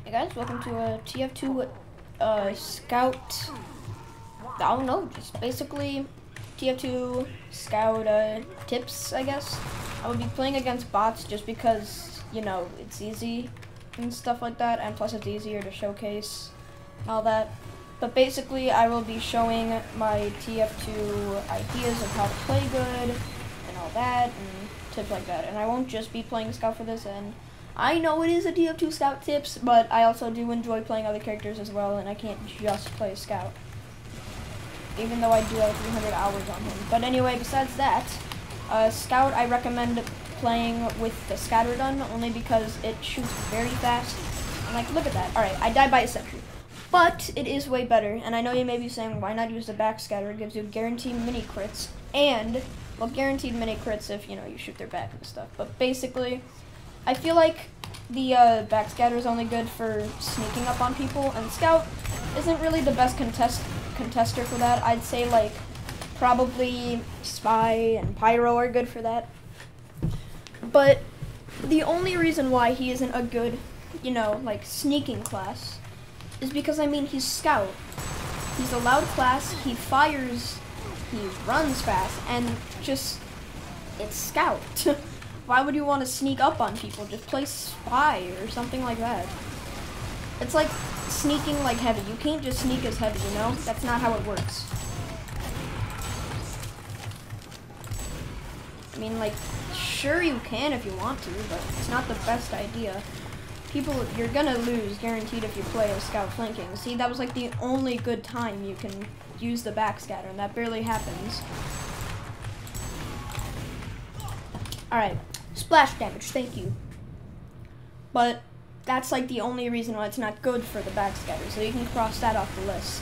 Hey guys, welcome to a tf2 scout. I don't know, just basically tf2 scout tips, I guess. I would be playing against bots just because, you know, it's easy and stuff like that, and plus it's easier to showcase and all that. But basically, I will be showing my tf2 ideas of how to play good and all that and tips like that. And I won't just be playing scout for this, and I know it is a tf2 scout tips, but I also do enjoy playing other characters as well, and I can't just play scout, even though I do have 300 hours on him. But anyway, besides that, scout I recommend playing with the scattergun only because it shoots very fast. And like, look at that. Alright, I died by a sentry. But it is way better, and I know you may be saying, why not use the back scatter? It gives you guaranteed mini crits, and, well, guaranteed mini crits if, you know, you shoot their back and stuff. But basically, I feel like the backscatter is only good for sneaking up on people, and scout isn't really the best contester for that. I'd say like probably spy and pyro are good for that. But the only reason why he isn't a good, you know, like sneaking class is because, I mean, he's scout. He's a loud class, he fires, he runs fast, and just, it's scout. Why would you want to sneak up on people? Just play spy or something like that. It's like sneaking like heavy. You can't just sneak as heavy, you know? That's not how it works. I mean, like, sure you can if you want to, but it's not the best idea. You're gonna lose, guaranteed, if you play a scout flanking. See, that was like the only good time you can use the backscatter, and that barely happens. Alright. Splash damage, thank you. But that's like the only reason why it's not good for the backscatter, so you can cross that off the list.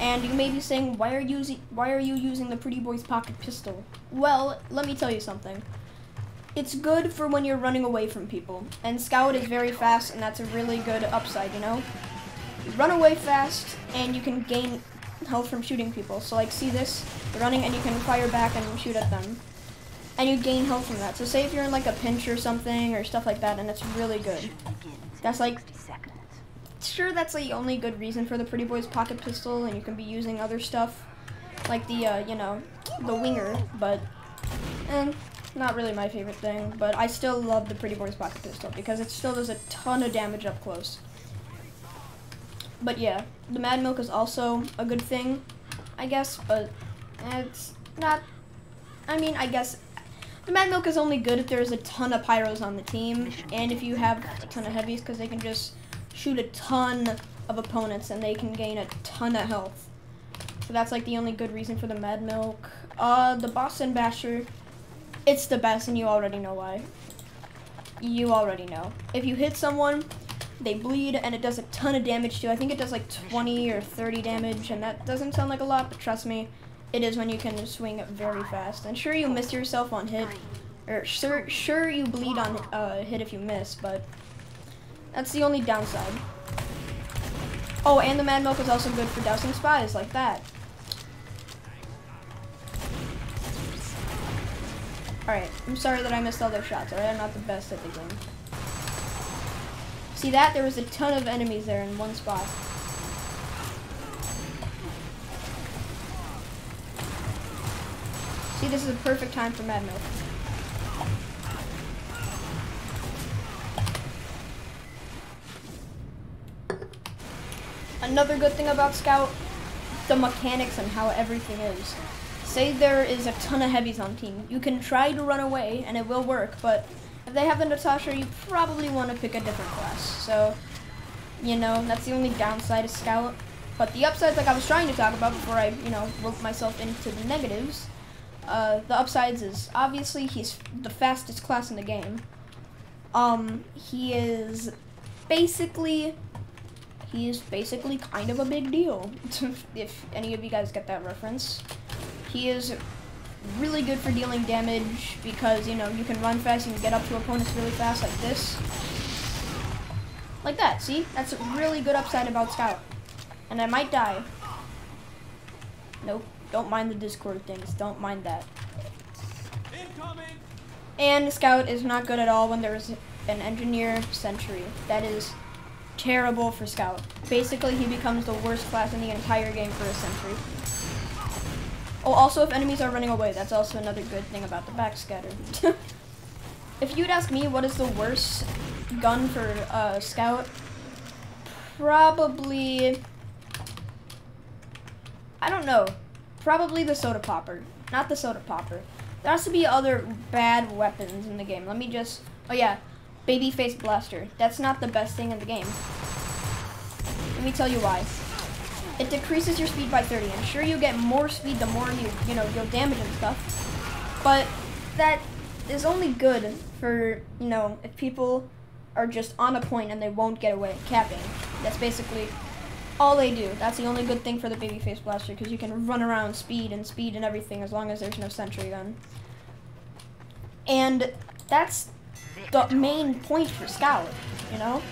And you may be saying, why are you using the Pretty Boy's pocket pistol? Well, let me tell you something. It's good for when you're running away from people, and scout is very fast, and that's a really good upside, you know? You run away fast, and you can gain health from shooting people. So like, see this? You're running, and you can fire back and shoot at them. And you gain health from that. So say if you're in like a pinch or something or stuff like that, and it's really good. That's like, sure, that's the only good reason for the Pretty Boy's pocket pistol, and you can be using other stuff like the, you know, the winger, but not really my favorite thing. But I still love the Pretty Boy's pocket pistol because it still does a ton of damage up close. But yeah, the Mad Milk is also a good thing, I guess, but it's not, I mean, I guess the Mad Milk is only good if there's a ton of pyros on the team, and if you have a ton of heavies, because they can just shoot a ton of opponents and they can gain a ton of health. So that's like the only good reason for the Mad Milk. The Boston Basher, it's the best, and you already know why. You already know. If you hit someone, they bleed, and it does a ton of damage too. I think it does like 20 or 30 damage, and that doesn't sound like a lot, but trust me, it is when you can swing very fast. And sure, you miss yourself on hit, or sure you bleed on hit if you miss, but that's the only downside. Oh, and the Mad Milk is also good for dousing spies like that. Alright, I'm sorry that I missed all their shots, alright? I'm not the best at the game. See that? There was a ton of enemies there in one spot. See, this is a perfect time for Mad Milk. Another good thing about Scout, the mechanics and how everything is. Say there is a ton of heavies on team. You can try to run away, and it will work, but if they have the Natasha, you probably want to pick a different class. So, you know, that's the only downside of Scout. But the upsides, like I was trying to talk about before I, you know, wrote myself into the negatives, the upsides is, obviously, he's the fastest class in the game. He is basically kind of a big deal, if any of you guys get that reference. He is really good for dealing damage because, you know, you can run fast, you can get up to opponents really fast like this. Like that, see? That's a really good upside about Scout. And I might die. Nope. Don't mind the Discord things. Don't mind that. Incoming. And Scout is not good at all when there's an engineer sentry. That is terrible for Scout. Basically, he becomes the worst class in the entire game for a sentry. Oh, also, if enemies are running away, that's also another good thing about the backscatter. If you'd ask me what is the worst gun for Scout, probably, I don't know, probably the soda popper. Not the soda popper. There has to be other bad weapons in the game. Let me just, oh yeah, babyface blaster. That's not the best thing in the game. Let me tell you why. It decreases your speed by 30, and sure, you get more speed the more you know, deal damage and stuff, but that is only good for, you know, if people are just on a point and they won't get away capping. That's basically all they do. That's the only good thing for the babyface blaster, because you can run around speed and everything as long as there's no sentry gun. And that's the main point for Scout, you know?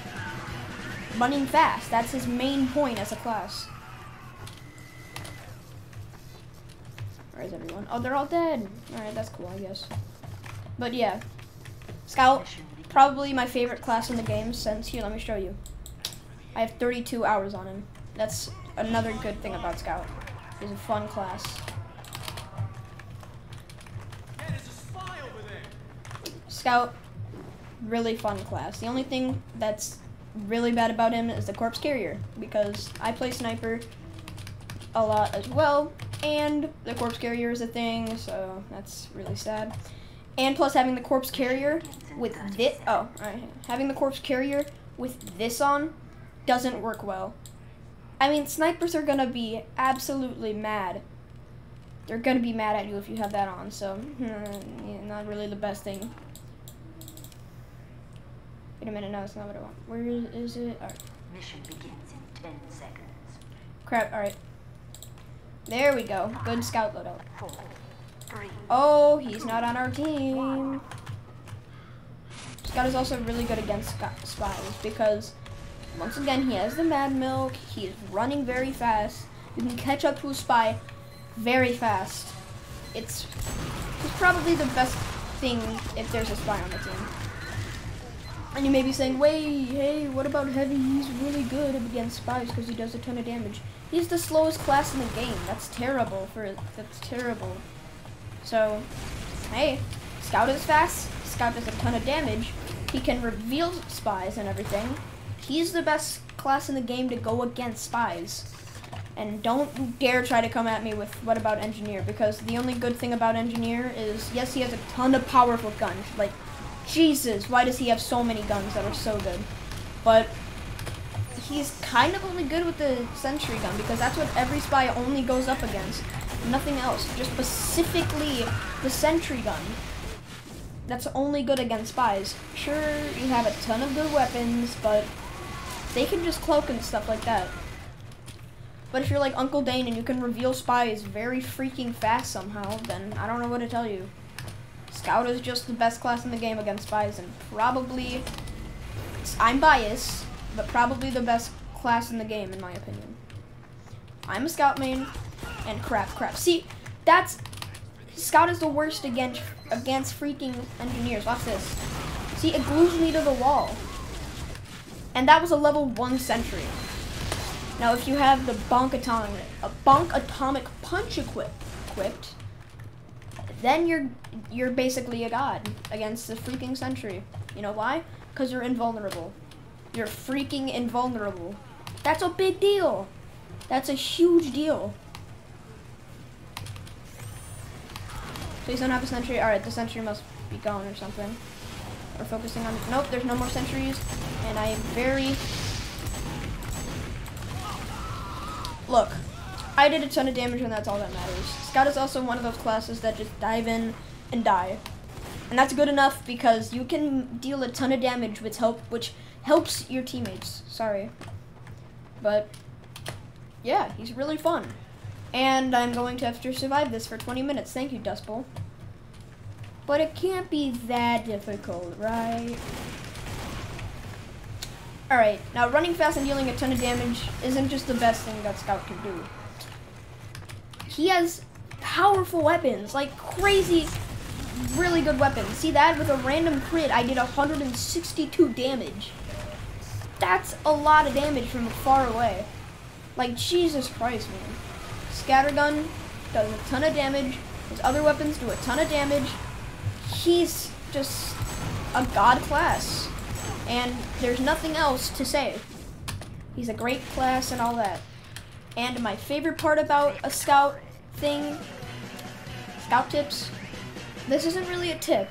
Running fast, that's his main point as a class. Where is everyone? Oh, they're all dead. Alright, that's cool, I guess. But yeah, Scout, probably my favorite class in the game since, here, let me show you. I have 32 hours on him. That's another good thing about Scout. He's a fun class. Scout, really fun class. The only thing that's really bad about him is the corpse carrier, because I play sniper a lot as well, and the corpse carrier is a thing, so that's really sad. And plus, having the corpse carrier with this, having the corpse carrier with this on doesn't work well. I mean, snipers are gonna be absolutely mad. They're gonna be mad at you if you have that on, so yeah, not really the best thing. Wait a minute, no, that's not what I want. Where is it? All right. Mission begins in 10 seconds. Crap, all right. There we go. Good Scout loadout. 4, 3. Oh, he's not on our team. Scout is also really good against spies because, once again, he has the Mad Milk. He is running very fast. You can catch up to a spy very fast. It's probably the best thing if there's a spy on the team. And you may be saying, wait, hey, what about Heavy? He's really good against spies because he does a ton of damage. He's the slowest class in the game. That's terrible. That's terrible. So, hey, Scout is fast. Scout does a ton of damage. He can reveal spies and everything. He's the best class in the game to go against spies. And don't dare try to come at me with what about Engineer, because the only good thing about Engineer is, yes, he has a ton of powerful guns. Like, Jesus, why does he have so many guns that are so good? But he's kind of only good with the sentry gun, because that's what every spy only goes up against. Nothing else, just specifically the sentry gun. That's only good against spies. Sure, you have a ton of good weapons, but they can just cloak and stuff like that. But if you're like Uncle Dane and you can reveal spies very freaking fast somehow, then I don't know what to tell you. Scout is just the best class in the game against spies, and probably, I'm biased, but probably the best class in the game in my opinion. I'm a Scout main, and crap. See, Scout is the worst against freaking Engineers. Watch this. See, it glues me to the wall. And that was a level 1 sentry. Now, if you have the Bonk Atomic Punch equipped, then you're basically a god against the freaking sentry. You know why? Because you're invulnerable. You're freaking invulnerable. That's a big deal. That's a huge deal. Please don't have a sentry. Alright, the sentry must be gone or something. We're focusing on, nope, there's no more sentries. And I am very, look, I did a ton of damage and that's all that matters. Scout is also one of those classes that just dive in and die. And that's good enough because you can deal a ton of damage which helps your teammates. Sorry. But yeah, he's really fun. And I'm going to have to survive this for 20 minutes. Thank you, Dust Bowl. But it can't be that difficult, right? Alright, now running fast and dealing a ton of damage isn't just the best thing that Scout can do. He has powerful weapons, like crazy, really good weapons. See that? With a random crit, I did 162 damage. that's a lot of damage from far away. Like, Jesus Christ, man. Scattergun does a ton of damage. His other weapons do a ton of damage. He's just a god class. And there's nothing else to say. He's a great class and all that. And my favorite part about a scout thing, scout tips, this isn't really a tip.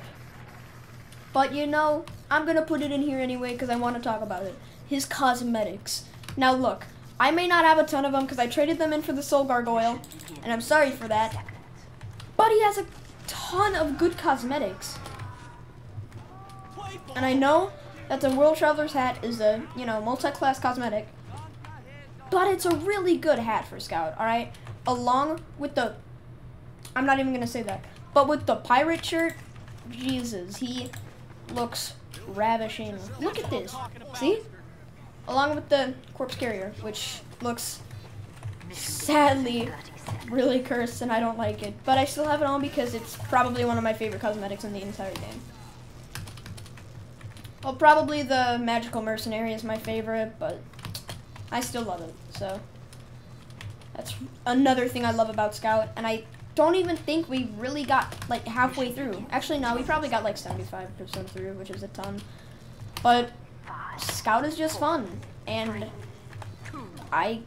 But you know, I'm gonna put it in here anyway because I want to talk about it. His cosmetics. Now look, I may not have a ton of them because I traded them in for the Soul Gargoyle, and I'm sorry for that. But he has a ton of good cosmetics. And I know that the World Traveler's hat is a, you know, multi-class cosmetic, but it's a really good hat for Scout, alright? Along with the, I'm not even gonna say that, but with the pirate shirt, Jesus, he looks ravishing. Look at this, see? Along with the corpse carrier, which looks sadly really cursed and I don't like it. But I still have it on because it's probably one of my favorite cosmetics in the entire game. Well, probably the Magical Mercenary is my favorite, but I still love it. So that's another thing I love about Scout. And I don't even think we really got like halfway through. Actually, no, we probably got like 75% through, which is a ton. But Scout is just fun, and I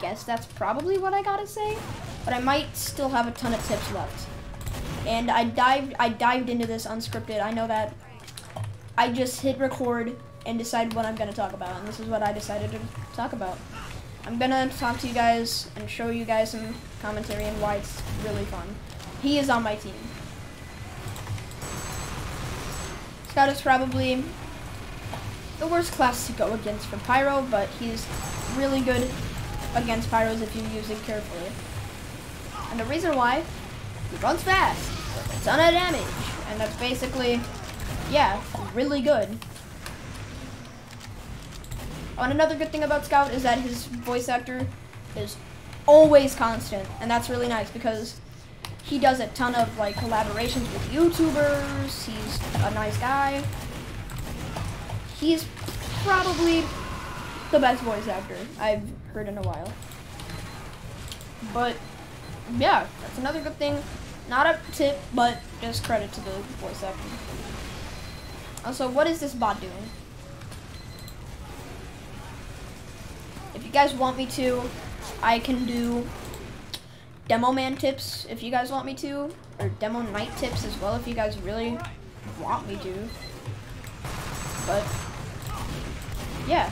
guess that's probably what I gotta say. But I might still have a ton of tips left. And I dived into this unscripted. I know that. I just hit record and decide what I'm gonna talk about, and this is what I decided to talk about. I'm gonna talk to you guys and show you guys some commentary and why it's really fun. He is on my team. Scout is probably the worst class to go against for Pyro, but he's really good against Pyros if you use it carefully. And the reason why, he runs fast, with a ton of damage, and that's basically, yeah, really good. Oh, and another good thing about Scout is that his voice actor is always constant, and that's really nice because he does a ton of like collaborations with YouTubers. He's a nice guy. He's probably the best voice actor I've heard in a while. But yeah, that's another good thing. Not a tip, but just credit to the voice acting. Also, what is this bot doing? If you guys want me to, I can do Demo Man tips if you guys want me to, or Demo Night tips as well if you guys really want me to. But yeah.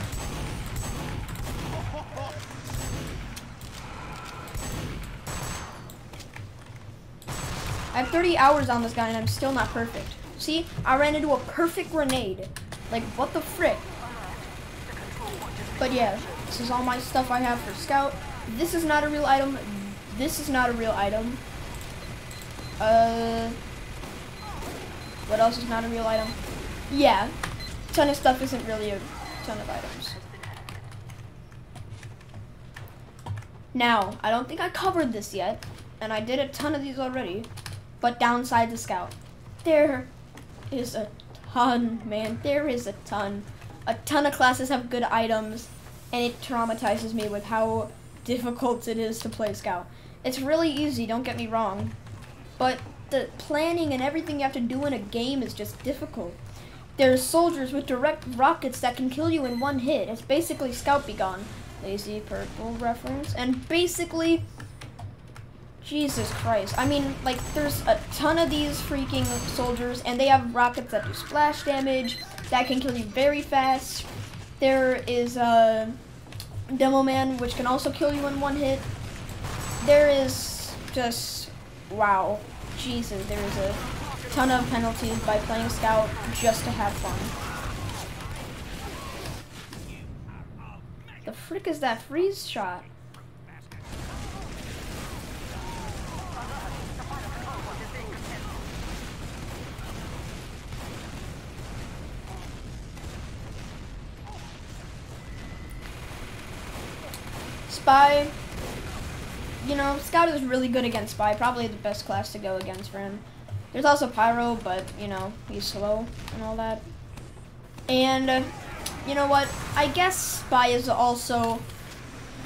I have 30 hours on this guy and I'm still not perfect. See, I ran into a perfect grenade. Like, what the frick? But yeah, this is all my stuff I have for Scout. This is not a real item. This is not a real item. What else is not a real item? Yeah, ton of stuff isn't really a ton of items. Now, I don't think I covered this yet, and I did a ton of these already, but downside to Scout. There is a ton, man. There is a ton. A ton of classes have good items, and it traumatizes me with how difficult it is to play Scout. It's really easy, don't get me wrong, but the planning and everything you have to do in a game is just difficult. There's soldiers with direct rockets that can kill you in one hit. It's basically Scout Be Gone. Lazy Purple reference. And basically, Jesus Christ. I mean, like, there's a ton of these freaking soldiers, and they have rockets that do splash damage, that can kill you very fast. There is a Demo Man, which can also kill you in one hit. There is just, wow. Jesus, there is a ton of penalties by playing Scout just to have fun. The frick is that freeze shot? Spy, you know, Scout is really good against Spy, probably the best class to go against for him. There's also Pyro, but, you know, he's slow and all that. And You know what? I guess Spy is also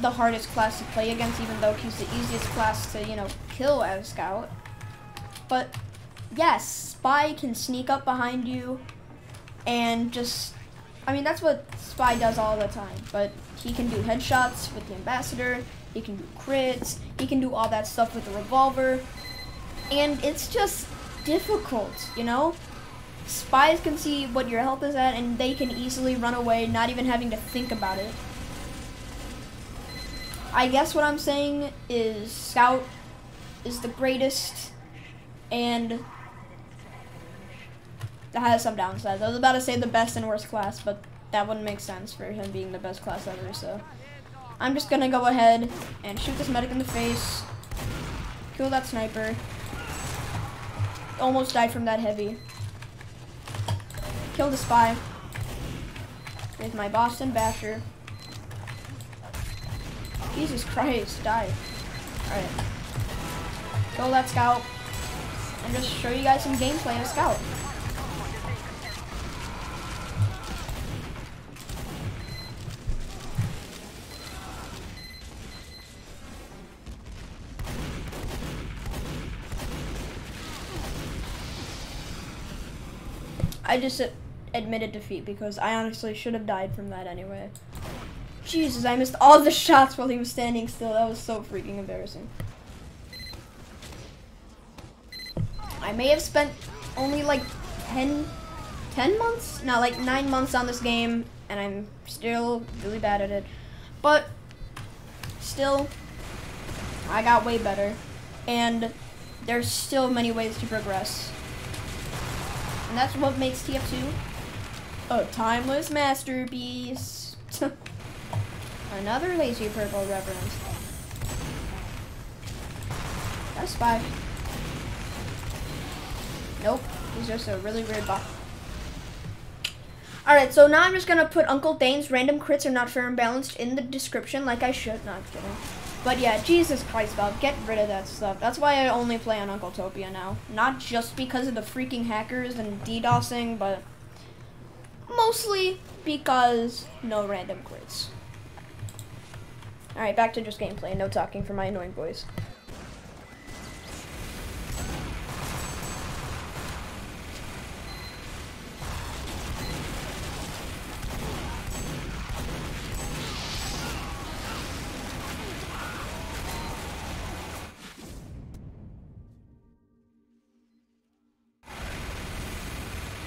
the hardest class to play against, even though he's the easiest class to, you know, kill as Scout. But yes, Spy can sneak up behind you and just, I mean, that's what Spy does all the time, but he can do headshots with the Ambassador, he can do crits, he can do all that stuff with the revolver, and it's just difficult, you know? Spies can see what your health is at, and they can easily run away, not even having to think about it. I guess what I'm saying is Scout is the greatest, and that has some downsides. I was about to say the best and worst class, but that wouldn't make sense for him being the best class ever, so I'm just gonna go ahead and shoot this medic in the face, kill that sniper. Almost died from that heavy. Kill the Spy. Here's my Boston Basher. Jesus Christ, die. Alright. Kill that Scout. And just show you guys some gameplay of Scout. I just admitted defeat because I honestly should have died from that anyway. Jesus, I missed all the shots while he was standing still. That was so freaking embarrassing. I may have spent only like 10 months? No, like 9 months on this game, and I'm still really bad at it. But still, I got way better. And there's still many ways to progress. And that's what makes TF2 a timeless masterpiece. Another lazy purple reference. That's Spy. Nope, he's just a really weird bot. Alright, so now I'm just gonna put Uncle Dane's random crits are not fair and balanced in the description like I should. Not kidding. But yeah, Jesus Christ, Bob, get rid of that stuff. That's why I only play on Uncle Topia now. Not just because of the freaking hackers and DDoSing, but mostly because no random crits. Alright, back to just gameplay. No talking for my annoying voice.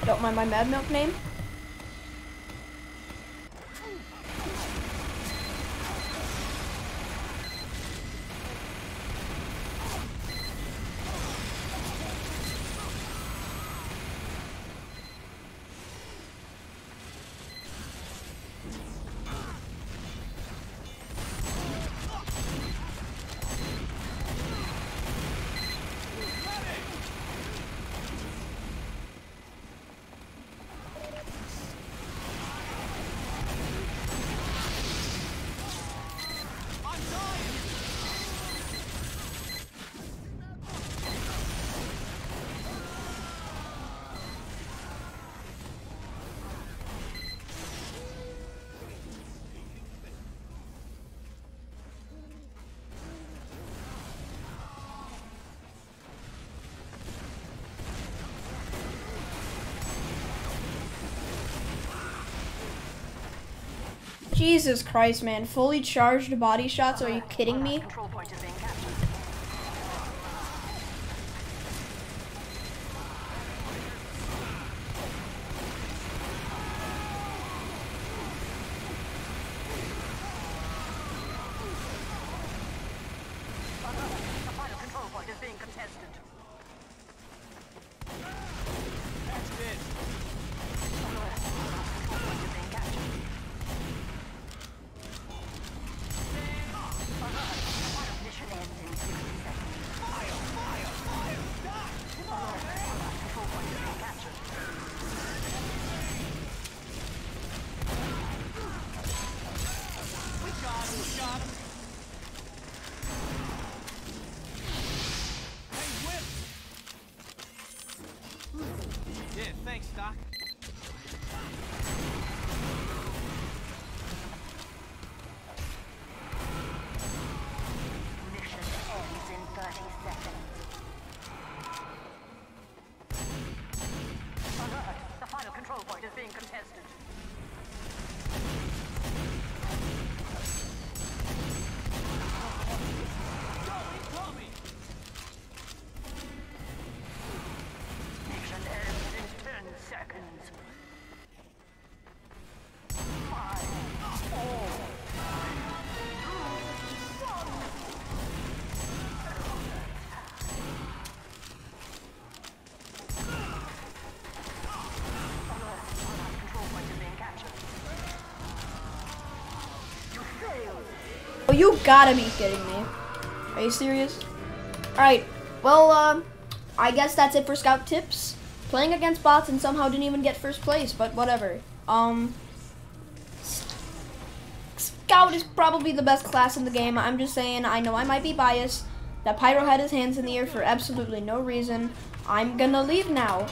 Don't mind my Mad Milk name. Jesus Christ, man. Fully charged body shots? Are you kidding me? Control point is being captured. The final control point is being contested. That's it. Control point is being captured. Mission ends in 60 seconds. Fire! Fire! Fire! Control point is being captured. We got him! Hey, whip! Oh, you gotta be kidding me. Are you serious? Alright, well, I guess that's it for scout tips. Playing against bots and somehow didn't even get first place, but whatever. Scout is probably the best class in the game. I'm just saying, I know I might be biased. That Pyro had his hands in the air for absolutely no reason. I'm gonna leave now.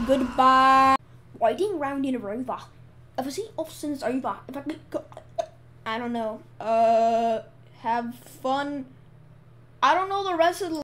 Goodbye. Waiting round in a rover. If I see options over, if I could go, I don't know. Have fun. I don't know the rest of the